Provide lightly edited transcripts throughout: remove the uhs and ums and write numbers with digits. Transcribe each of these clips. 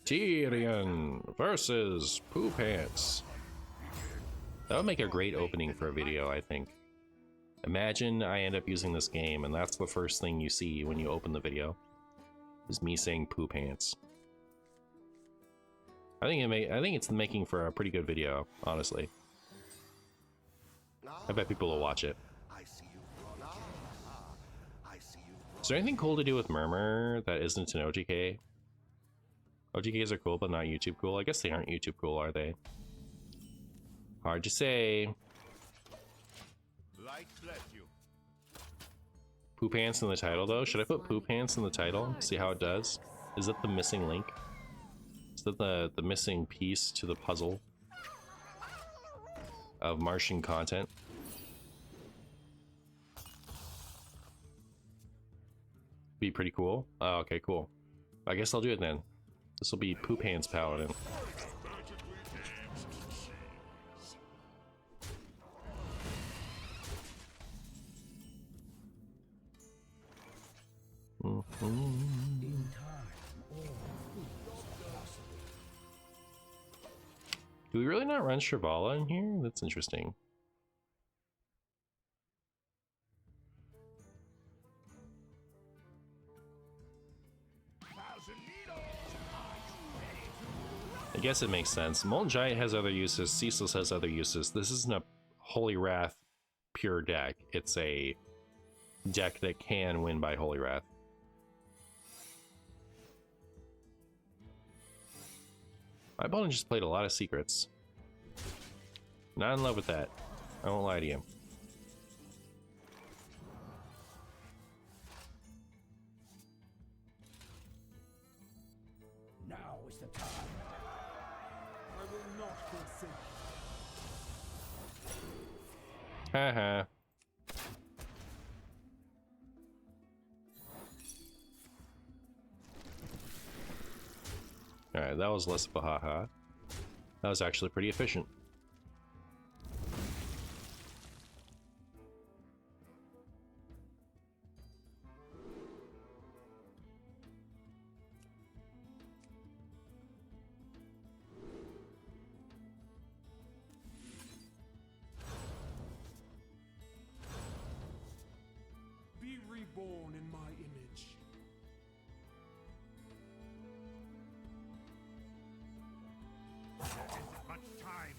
Tyrion versus Poopants. That would make a great opening for a video, I think. Imagine I end up using this game and that's the first thing you see when you open the video. Is me saying Poopants. I think it's making for a pretty good video, honestly. I bet people will watch it. Is there anything cool to do with Murmur that isn't an OGK? OGKs are cool, but not YouTube cool. I guess they aren't YouTube cool, are they? Hard to say. Light bless you. Poopants in the title, though. Should I put Poopants in the title? See how it does? Is that the missing link? Is that the missing piece to the puzzle of Martian content? Be pretty cool. Oh, okay, cool. I guess I'll do it then. This will be Poopants Paladin. Do we really not run Shrivala in here? That's interesting. I guess it makes sense. Molten Giant has other uses, Ceaseless has other uses. This isn't a Holy Wrath pure deck. It's a deck that can win by Holy Wrath. My opponent just played a lot of secrets. Not in love with that. I won't lie to you. Now is the time. I will not forsake. Haha. Alright, that was less of a haha. That was actually pretty efficient. Be reborn in my image. Much time.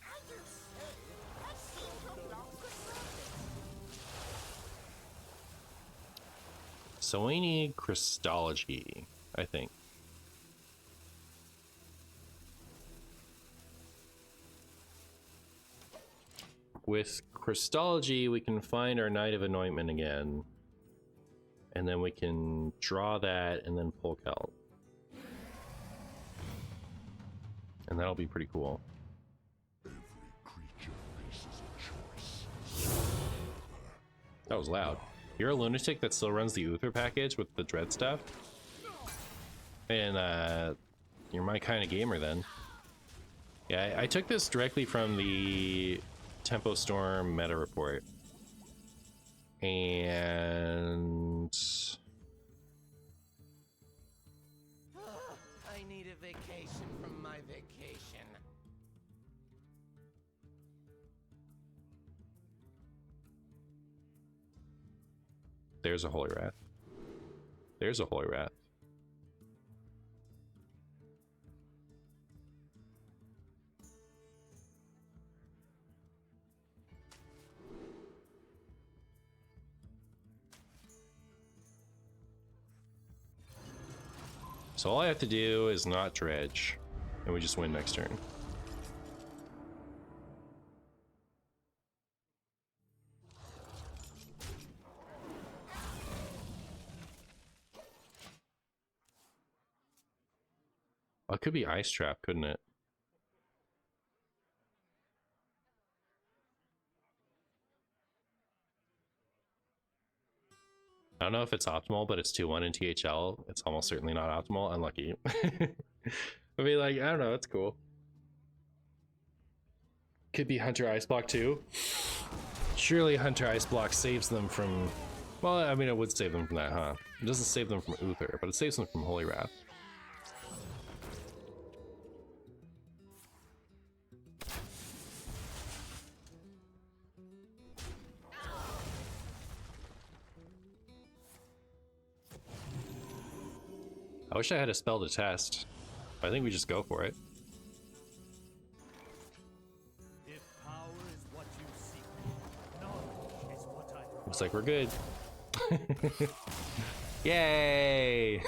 As you say, that seems a long So we need Crystology, I think. With Crystology, we can find our Knight of Anointment again. And then we can draw that and then pull Kel. And that'll be pretty cool. Every creature faces a choice. That was loud. You're a lunatic that still runs the Uther package with the Dread stuff? And you're my kind of gamer then. Yeah, I took this directly from the Tempo Storm meta report. And I need a vacation from my vacation. there's a Holy Wrath. There's a Holy Wrath. So all I have to do is not dredge, and we just win next turn. Well, it could be Ice Trap, couldn't it? I don't know if it's optimal, but it's 2-1 in THL. It's almost certainly not optimal. Unlucky. I mean, like, I don't know. It's cool. Could be Hunter Ice Block too. Surely Hunter Ice Block saves them from... Well, I mean, it would save them from that, huh? It doesn't save them from Uther, but it saves them from Holy Wrath. I wish I had a spell to test. I think we just go for it. If power is what you seek, knowledge is what I Looks like we're good. Yay!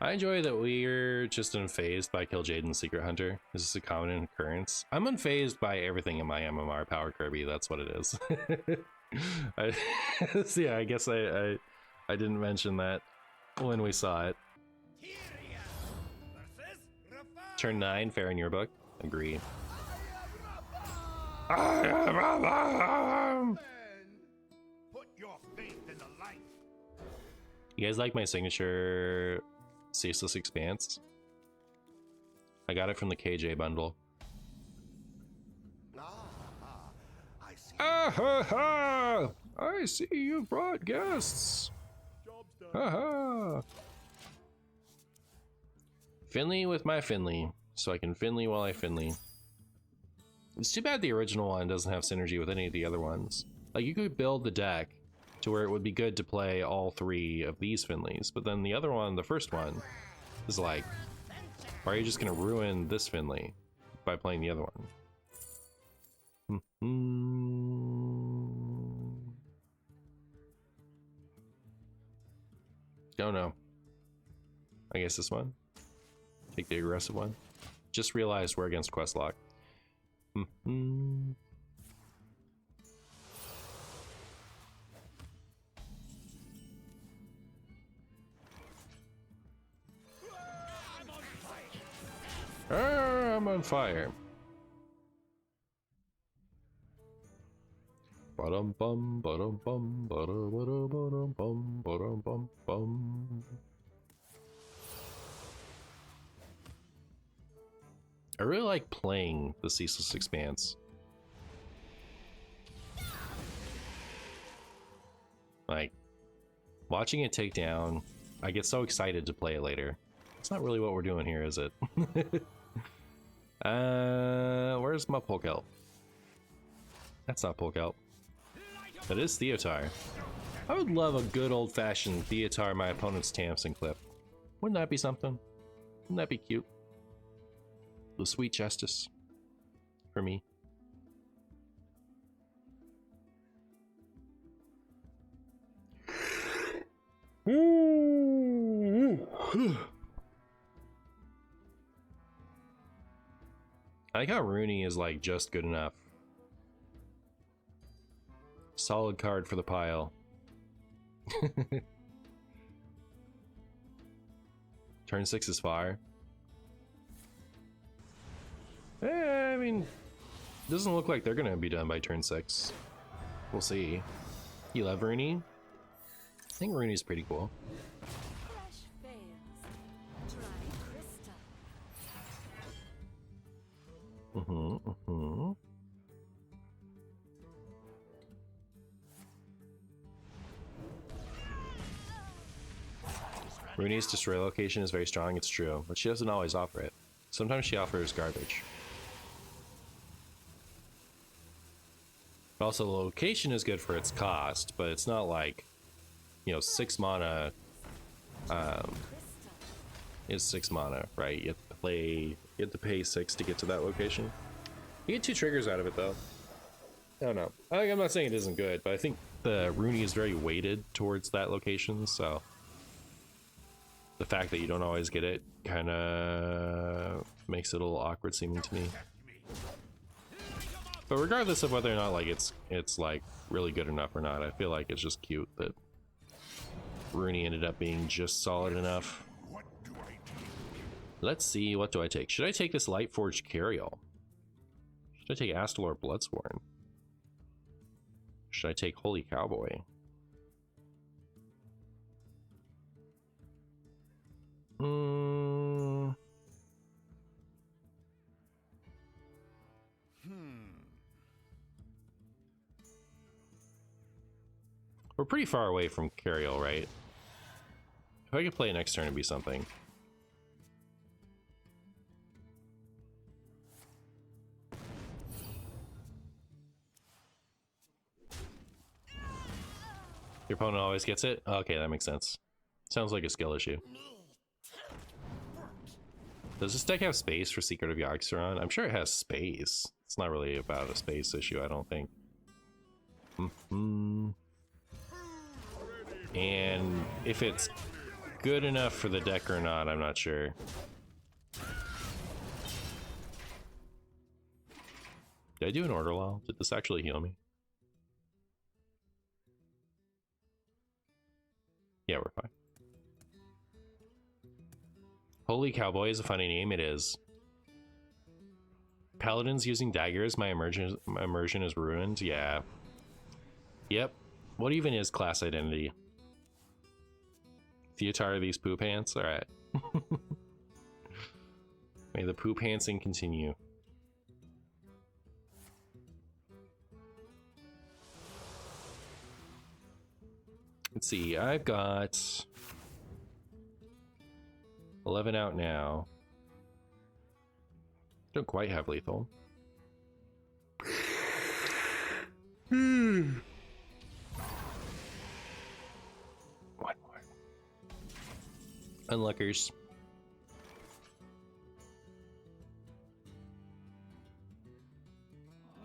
I enjoy that we're just unfazed by Kill Jaden's Secret Hunter. This is a common occurrence. I'm unfazed by everything in my MMR Power Kirby. That's what it is. Yeah, I guess I didn't mention that when we saw it. Turn 9, fair in your book. Agree. Put your faith in the light. You guys like my signature Ceaseless Expanse? I got it from the KJ bundle. I see. Ah ha ha! I see you brought guests. job's done. Ha ha! Finley with my Finley, so I can Finley while I Finley. It's too bad the original one doesn't have synergy with any of the other ones. Like, you could build the deck to where it would be good to play all 3 of these Finleys, but then the other one, the first one, is like, why are you just gonna ruin this Finley by playing the other one? Don't know. I guess this one. Take the aggressive one. Just realized we're against Questlock. I'm on fire. Ba-dum bum, ba-dum bum, ba-da-ba-da-ba-dum bum, ba-dum bum bum. I really like playing the Ceaseless Expanse. Like, watching it take down, I get so excited to play it later. It's not really what we're doing here, is it? Where's my Polkelp? That's not Polkelp. That is Theotar. I would love a good old-fashioned Theotar my opponent's Tamsin clip. Wouldn't that be something? Wouldn't that be cute? The sweet justice for me. I like how Rooney is like just good enough. Solid card for the pile. Turn 6 is fire. I mean, doesn't look like they're gonna be done by turn 6. We'll see. You love Rooney? I think Rooney's pretty cool. Fresh veils, dry crystal. Rooney's destroy location is very strong, it's true, but she doesn't always offer it. Sometimes she offers garbage. Also, the location is good for its cost, but it's not like, you know, 6 mana is 6 mana, right? You have to pay 6 to get to that location. You get 2 triggers out of it, though. I don't know. I'm not saying it isn't good, but I think the Rooney is very weighted towards that location, so the fact that you don't always get it kind of makes it a little awkward seeming to me. But regardless of whether or not like it's like really good enough or not, I feel like it's just cute that Rooney ended up being just solid enough. What do I do? Let's see, what do I take? Should I take this Lightforged Carriol? Should I take Astalor Bloodsworn? Should I take Holy Cowboy? We're pretty far away from Carriol, right? If I could play next turn, it'd be something. Your opponent always gets it? Okay, that makes sense. Sounds like a skill issue. Does this deck have space for Secret of Yogg-Saron? I'm sure it has space. It's not really about a space issue, I don't think. And if it's good enough for the deck or not, I'm not sure. Did I do an order wall? Did this actually heal me? Yeah, we're fine. Holy Cowboy is a funny name, it is. Paladins using daggers, my immersion is ruined, yeah. Yep. What even is class identity? Theatar these poop pants? Alright. May the poop pantsing continue. Let's see, I've got 11 out now. Don't quite have lethal. One more. Unluckers.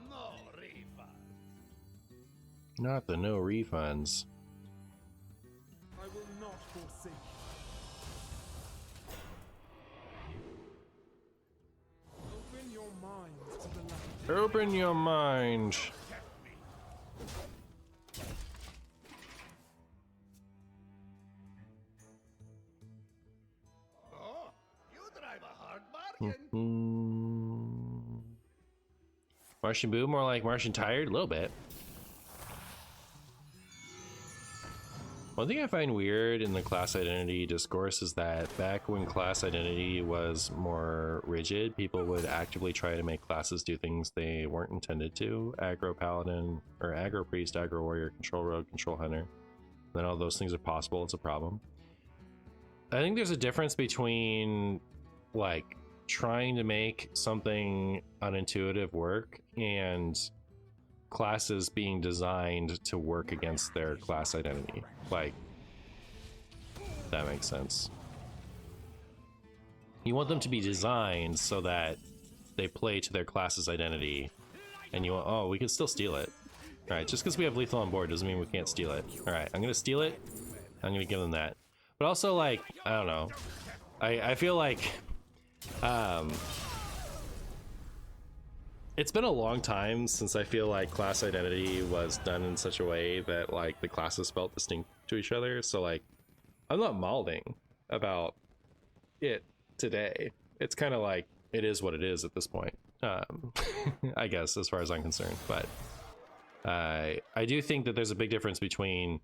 No refund. Not the no refunds. I will not forsake. Open your mind to the light. Open your mind. Oh, you drive a hard bargain. MartianBuu, more like Martian tired? A little bit. One thing I find weird in the class identity discourse is that back when class identity was more rigid, people would actively try to make classes do things they weren't intended to. Aggro Paladin, or Aggro Priest, Aggro Warrior, Control Rogue, Control Hunter. Then all those things are possible, it's a problem. I think there's a difference between, like, trying to make something unintuitive work and classes being designed to work against their class identity. Like, that makes sense. You want them to be designed so that they play to their class's identity, and you want, oh, we can still steal it. All right, just because we have lethal on board doesn't mean we can't steal it. All right, I'm gonna steal it. I'm gonna give them that. But also, like, I don't know. I feel like it's been a long time since I feel like class identity was done in such a way that, like, the classes felt distinct to each other. So, like, I'm not malding about it today. It's kind of like, it is what it is at this point, I guess, as far as I'm concerned. But I do think that there's a big difference between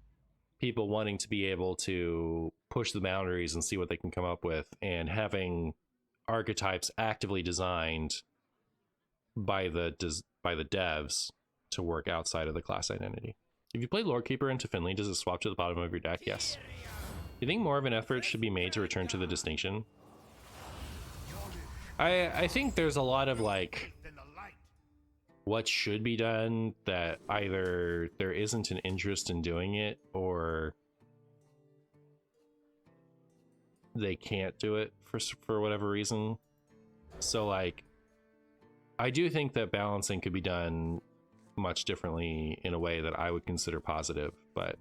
people wanting to be able to push the boundaries and see what they can come up with, and having archetypes actively designed by the devs to work outside of the class identity. If you play Lord Keeper into Finley, does it swap to the bottom of your deck? Yes. You think more of an effort should be made to return to the distinction? I think there's a lot of, like, In the light. what should be done that either there isn't an interest in doing it, or they can't do it for whatever reason. So, like, I do think that balancing could be done much differently in a way that I would consider positive, but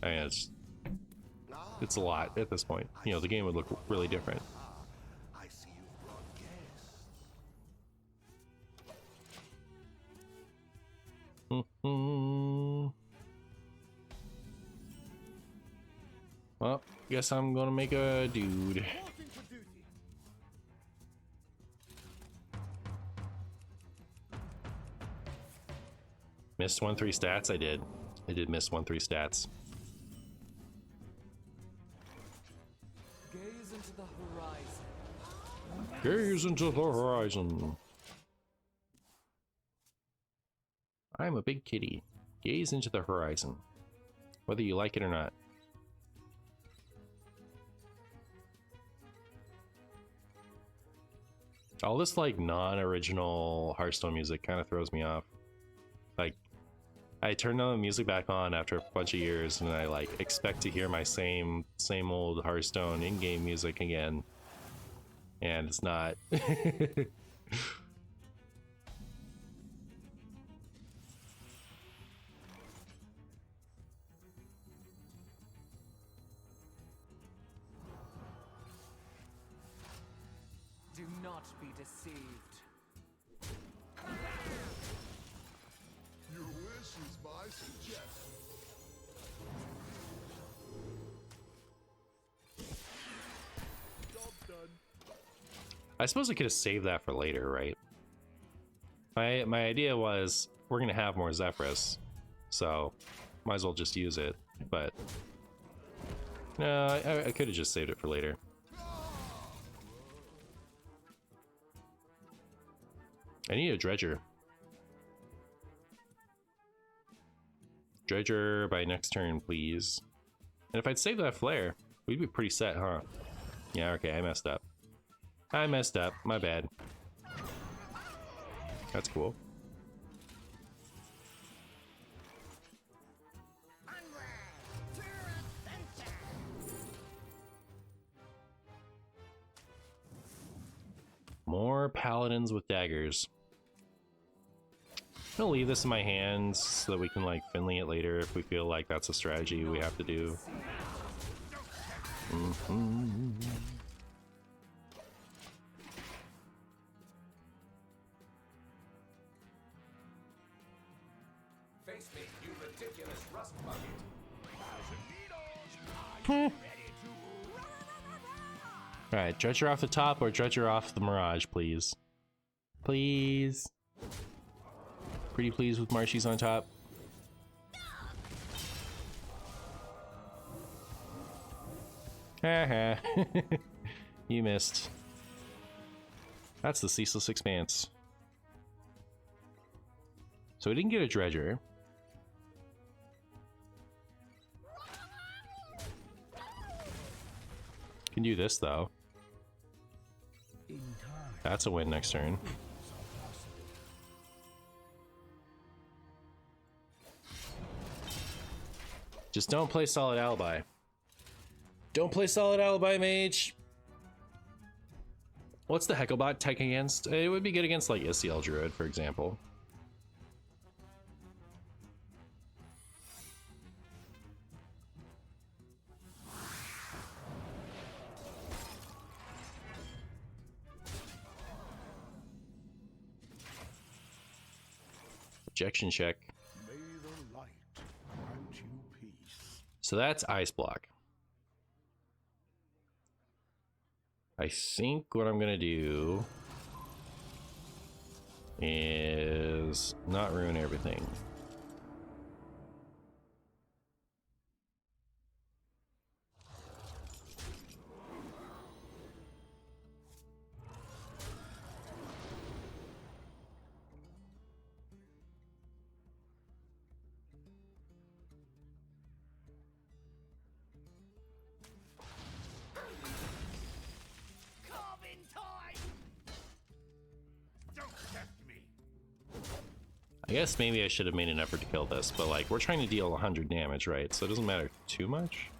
I mean, it's a lot at this point. You know, the game would look really different. I see you brought guests. Well, guess I'm gonna make a dude. Reporting for duty. Missed 1-3 stats. I did miss 1-3 stats. Gaze into the horizon. Gaze into the horizon. I'm a big kitty. Gaze into the horizon, whether you like it or not. All this, like, non-original Hearthstone music kind of throws me off. Like, I turned the music back on after a bunch of years, and I like expect to hear my same old Hearthstone in-game music again, and it's not. Do not be deceived. Your wish is my suggestion. Job done. I suppose I could have saved that for later, right? My idea was we're gonna have more Zephrys, so might as well just use it. But no, I could have just saved it for later. I need a dredger. Dredger by next turn, please. And if I'd save that flare, we'd be pretty set, huh? Yeah, okay, I messed up. I messed up, my bad. That's cool. More paladins with daggers. I'm gonna leave this in my hands so that we can like Finley it later if we feel like that's a strategy we have to do. Face me, you ridiculous rust bucket. Alright, dredger off the top or dredger off the Mirage, please. Please. Pretty pleased with Marshies on top. Haha. You missed. That's the Ceaseless Expanse. So we didn't get a dredger. Can do this though. That's a win next turn. Just don't play Solid Alibi. Don't play Solid Alibi, mage. What's the Hecklebot tech against? It would be good against like Isiel Druid, for example. Objection check. May the light grant you peace. So that's Ice Block. I think what I'm gonna do is not ruin everything. I guess maybe I should have made an effort to kill this, but like we're trying to deal 100 damage, right? So it doesn't matter too much.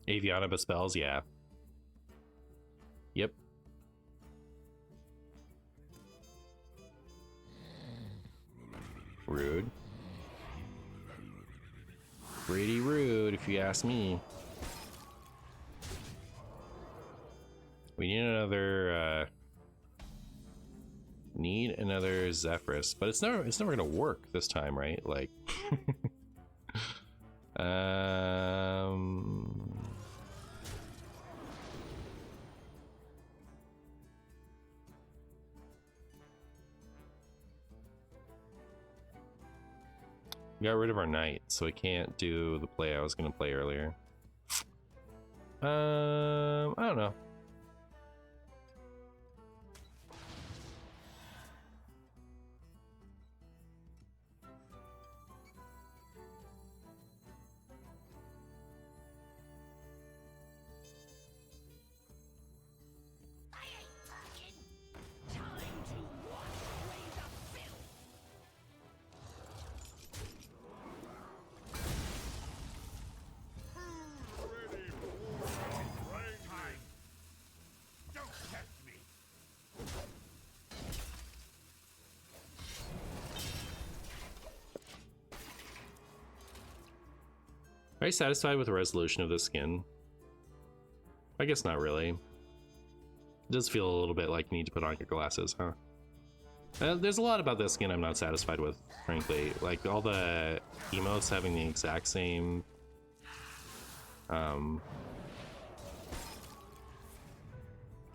Aviana spells, yeah. Yep. Rude. Pretty rude, if you ask me. We need another Zephrys, but it's never gonna work this time, right? Like we got rid of our knight, so we can't do the play I was gonna play earlier. I don't know. Are you satisfied with the resolution of this skin? I guess not really. It does feel a little bit like you need to put on your glasses, huh? There's a lot about this skin I'm not satisfied with, frankly. Like all the emotes having the exact same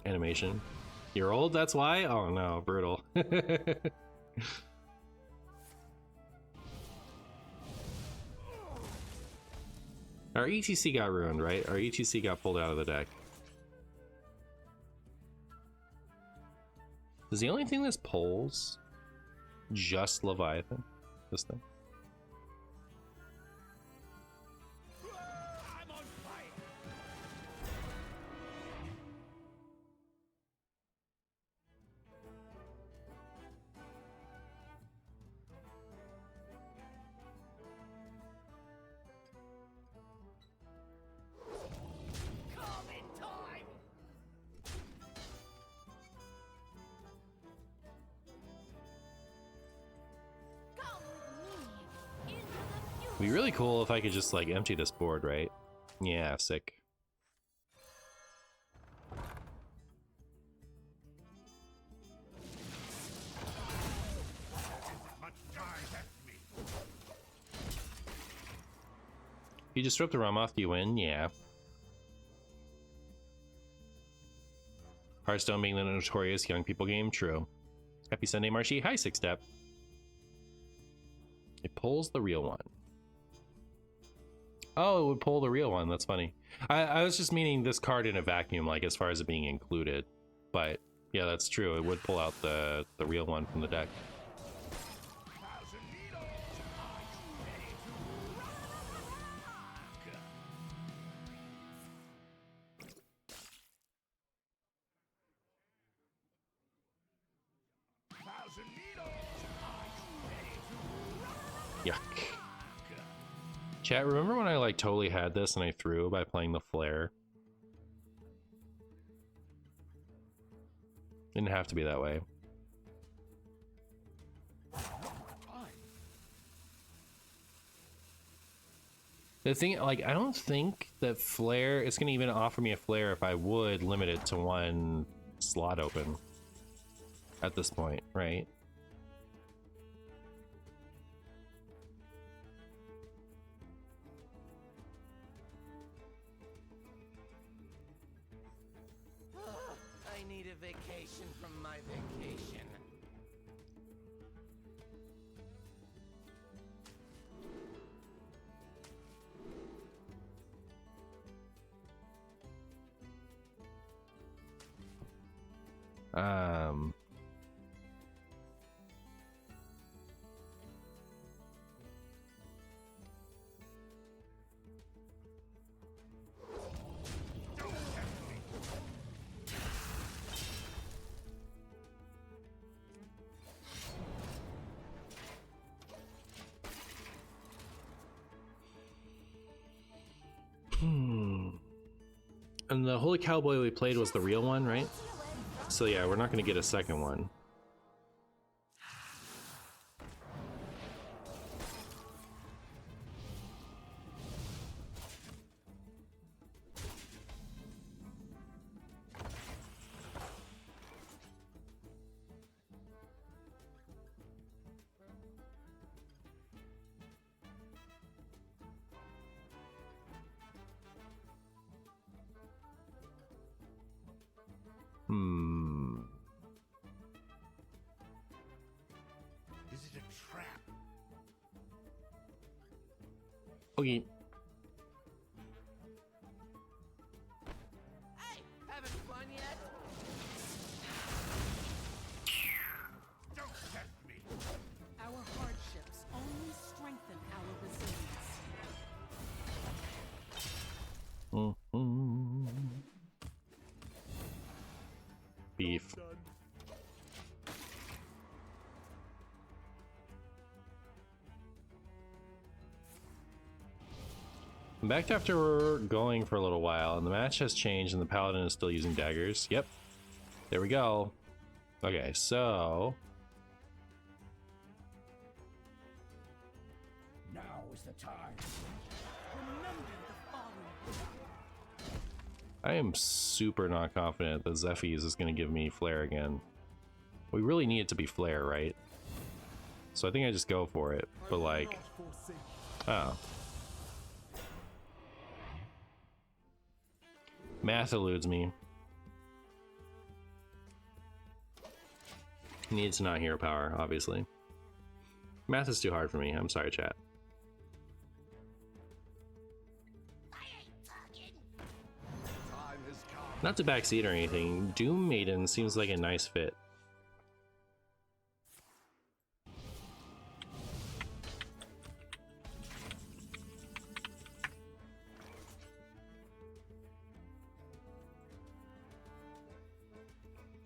animation. You're old, that's why? Oh no, brutal. Our ETC got ruined, right? Our ETC got pulled out of the deck. Is the only thing this pulls just Leviathan? This thing? I'm on fire. Come in time. Come with me into the future. It'd be really cool if I could just like empty this board, right? Yeah, sick. Much time left me. If you disrupt the Ramoth, you win? Yeah. Hearthstone being the notorious young people game? True. Happy Sunday, Marshy. Hi, Six Step. It pulls the real one. Oh, it would pull the real one. That's funny. I was just meaning this card in a vacuum, like as far as it being included. But yeah, that's true. It would pull out the real one from the deck. Thousand needles. Are you ready to rock? Thousand needles. Are you ready to Yuck. Chat, remember when I like totally had this and I threw by playing the flare? Didn't have to be that way. The thing, like, I don't think that flare is gonna even offer me a flare if I would limit it to one slot open at this point, right? I need a vacation from my vacation. Um, And the Holy Cowboy we played was the real one, right? So yeah, we're not gonna get a second one. Is it a trap? Okay. Hey, having fun yet? Don't test me. Our hardships only strengthen our resilience. Beef. Done. I'm back after going for a little while, and the match has changed, and the Paladin is still using daggers. Yep. There we go. Okay, so... Now is the time. Remember I am super not confident that Zephy's is going to give me Flare again. We really need it to be Flare, right? So I think I just go for it, but like... Oh. Math eludes me. Needs not hero power, obviously. Math is too hard for me. I'm sorry, chat. Not to backseat or anything, Doom Maiden seems like a nice fit.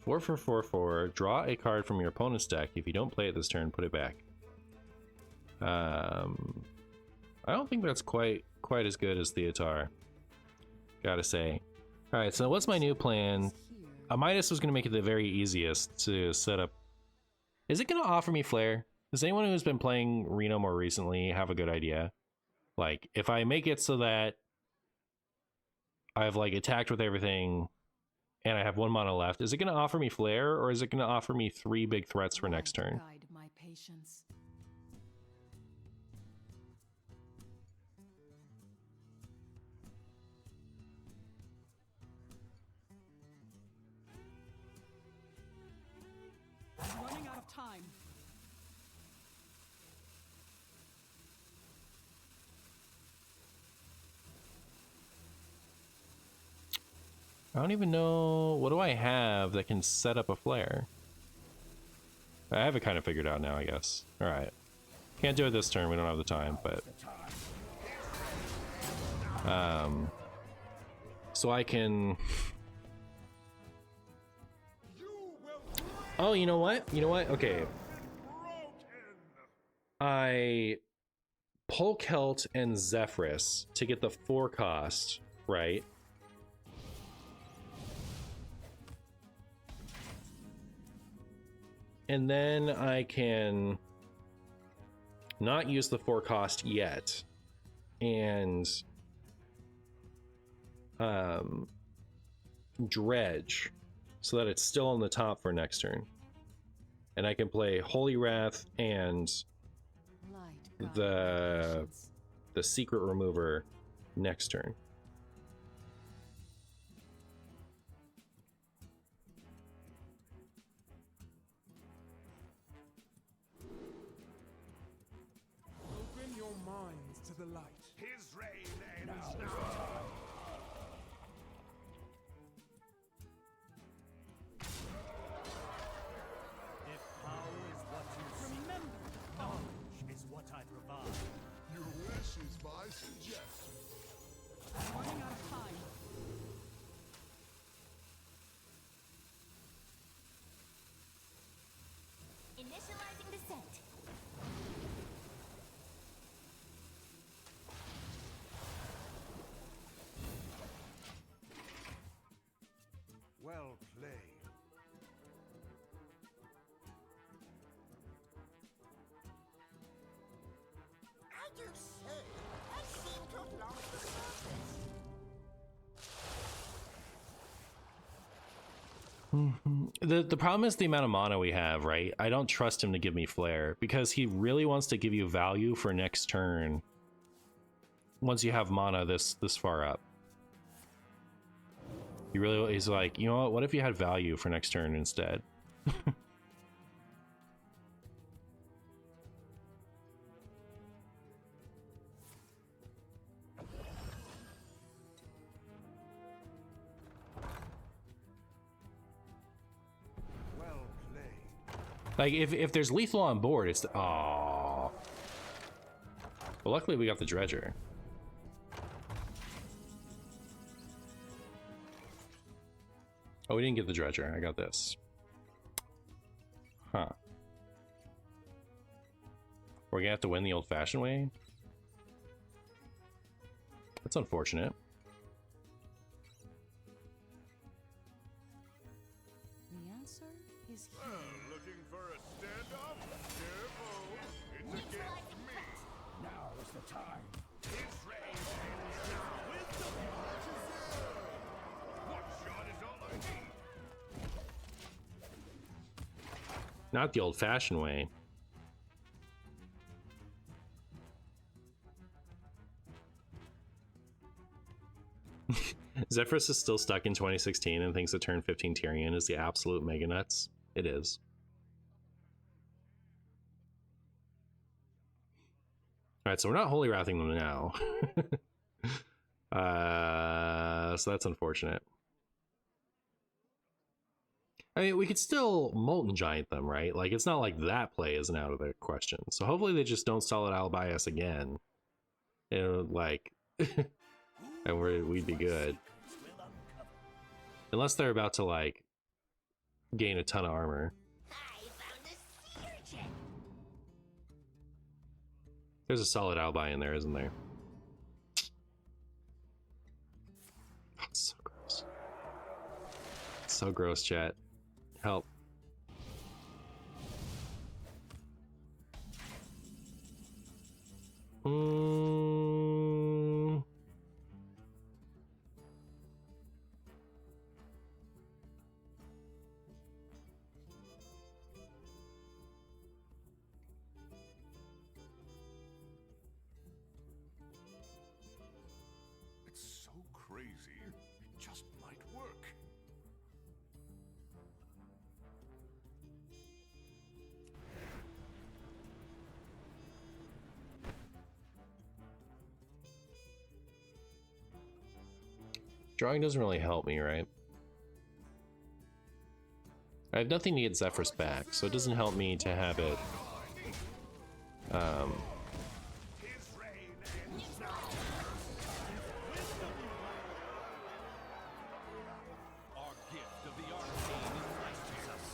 Four for 4/4. Draw a card from your opponent's deck. If you don't play it this turn, put it back. I don't think that's quite as good as Theotar. Gotta say. All right, so what's my new plan? Midas was gonna make it the very easiest to set up. Is it gonna offer me Flare? Does anyone who's been playing Reno more recently have a good idea? Like, if I make it so that I've like attacked with everything and I have 1 mana left, is it going to offer me Flare, or is it going to offer me 3 big threats for next turn? Guide my patience. I'm running out of time. I don't even know, what do I have that can set up a Flare? I have it kind of figured out now, I guess. All right. Can't do it this turn, we don't have the time, but... So I can... Oh, you know what? You know what? Okay. I pull Celt and Zephyrus to get the 4 cost, right? And then I can not use the 4 cost yet and dredge so that it's still on the top for next turn. And I can play Holy Wrath and the secret remover next turn. Open your minds to the light. His reign ends now. If power is what you seek, Remember, knowledge is what I provide. Your wish is my suggestion. I'm running out of time. Initializing descent. Well played. I do say, I seem to have lost the surface. The problem is the amount of mana we have, right? I don't trust him to give me Flare because he really wants to give you value for next turn once you have mana this far up. He's like, you know what if you had value for next turn instead? Well played. Like, if there's lethal on board, it's... Aww. Well, luckily we got the Dredger. Oh, we didn't get the Dredger. I got this. Huh. We're gonna have to win the old-fashioned way? That's unfortunate. The answer is here. Looking for a standoff? Careful. It's against me. Now is the time. His reign ends now. Not the old-fashioned way. Zephyrus is still stuck in 2016 and thinks that turn 15 Tyrion is the absolute mega nuts. It is. Alright, so we're not holy wrathing them now. So that's unfortunate. I mean, we could still Molten Giant them, right? Like, it's not like that play isn't out of the question. So hopefully they just don't solid alibi us again. You know, like, and we'd be good. Unless they're about to, like, gain a ton of armor. I found a sea urchin. There's a solid alibi in there, isn't there? Oh, it's so gross. It's so gross, chat. Help. It's so crazy. It just might work. Drawing doesn't really help me, right? I have nothing to get Zephyrus back, so it doesn't help me to have it. Our gift of the arcane enlightens us.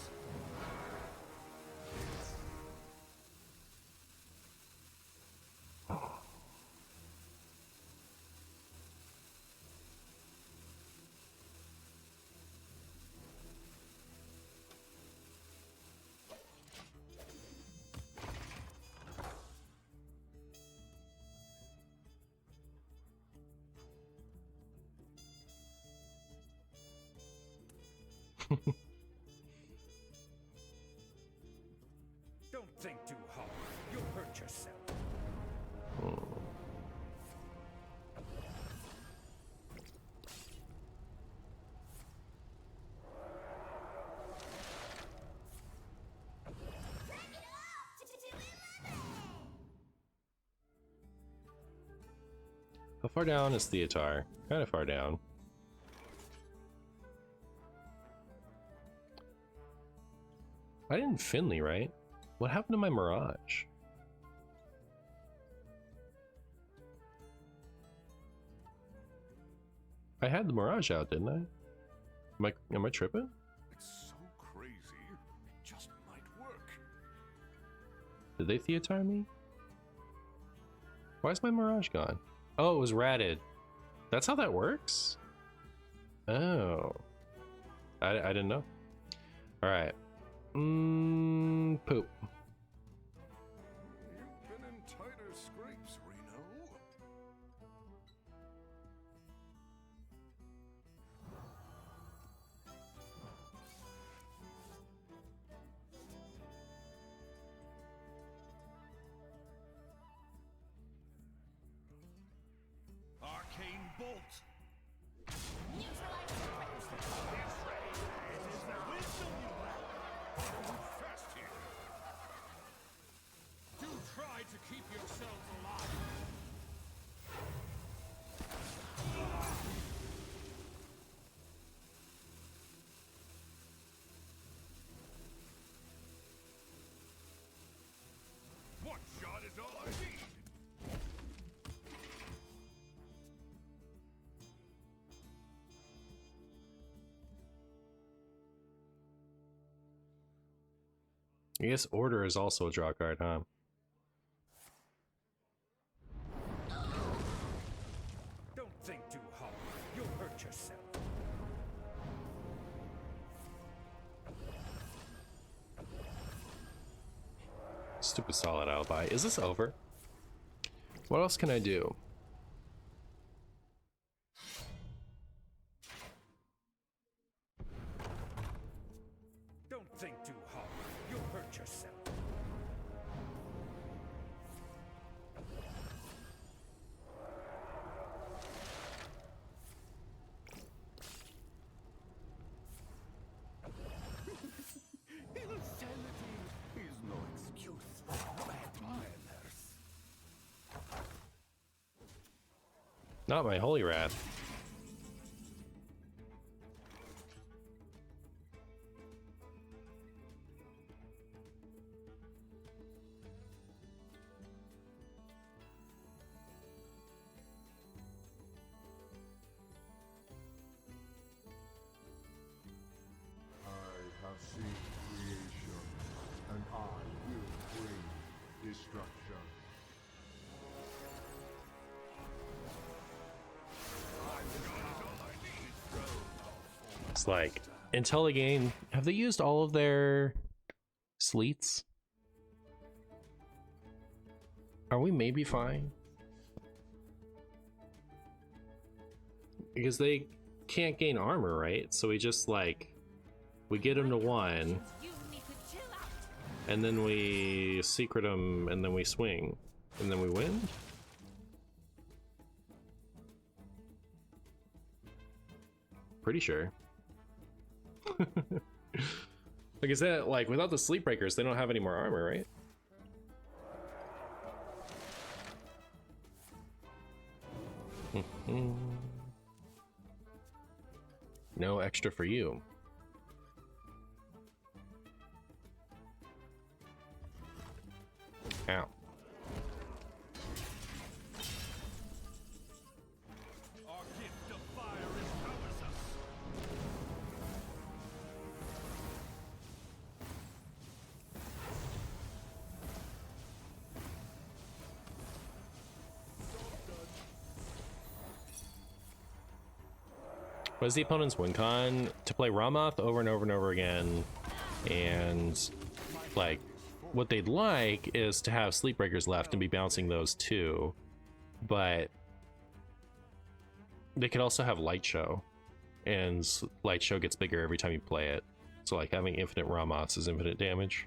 Don't think too hard. You'll hurt yourself. How far down is Theatar? Kind of far down. I didn't Finley, right? What happened to my Mirage? I had the Mirage out, didn't I? Am I tripping? It's so crazy. It just might work. Did they Theatar me? Why is my Mirage gone? Oh, it was ratted. That's how that works? Oh. I didn't know. Alright. Poop. You've been in tighter scrapes, Reno. Arcane bolt. Fast here. Do try to keep yourselves alive. One shot is all I need. I guess Order is also a draw card, huh? Don't think too hard. You'll hurt yourself. Stupid solid alibi. Is this over? What else can I do? Don't think too hard. You'll hurt yourself. Insanity is no excuse for bad manners. Not my holy wrath. I have seen creation, and I will bring destruction. It's like, until the game, have they used all of their sleets? Are we maybe fine? Because they can't gain armor, right? So we just like, we get them to 1, You need to chill out. and then we secret them, and then we swing, and then we win? Pretty sure. Like, is that, like, without the sleep breakers, they don't have any more armor, right? No extra for you. Ow. Our gift of fire empowers us. What is the opponent's win con? To play Ramoth over and over and over again, and like what they'd like is to have sleep breakers left and be bouncing those too, but they could also have light show, and light show gets bigger every time you play it, so like having infinite Ramoths is infinite damage.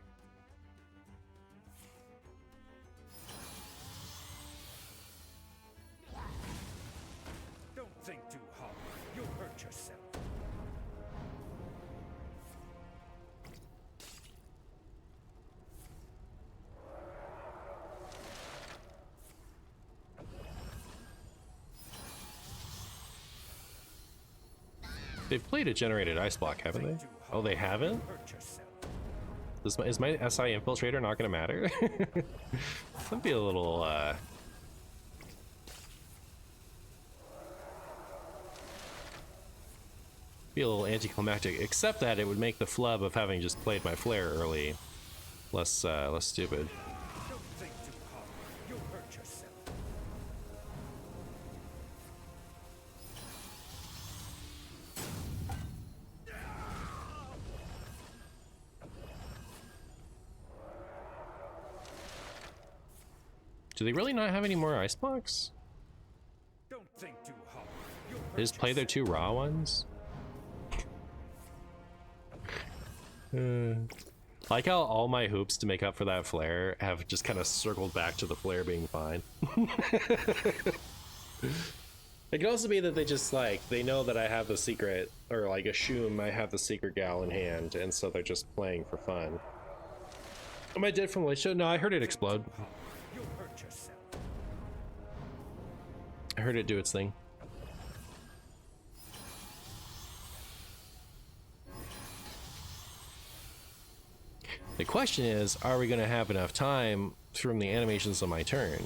Don't think too hard. You'll hurt yourself. They've played a generated ice block, haven't they? Oh, they haven't? Hurt yourself. Is my SI infiltrator not gonna matter? That'd be a little anticlimactic, except that it would make the flub of having just played my flare early less stupid. Don't think too hard. You'll hurt yourself. Do they really not have any more ice blocks? Don't think too hard. You'll hurt They just play their 2 raw ones? Like how all my hoops to make up for that flare have just kind of circled back to the flare being fine. It could also be that they just like, they know that I have the secret, or like assume I have the secret gal in hand, and so they're just playing for fun. Am I dead from light show? No, I heard it explode. You'll hurt yourself. I heard it do its thing. The question is, are we going to have enough time from the animations on my turn?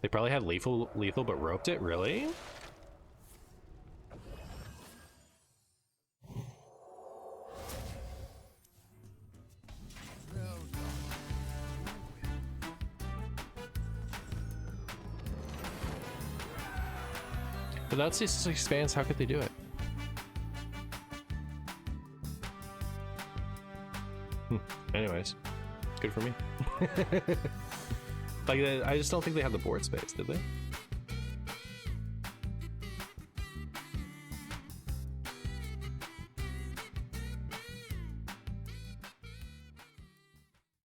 They probably had lethal but roped it, really? Without ceaseless expanse, how could they do it? Anyways, good for me. Like, I just don't think they have the board space, did they?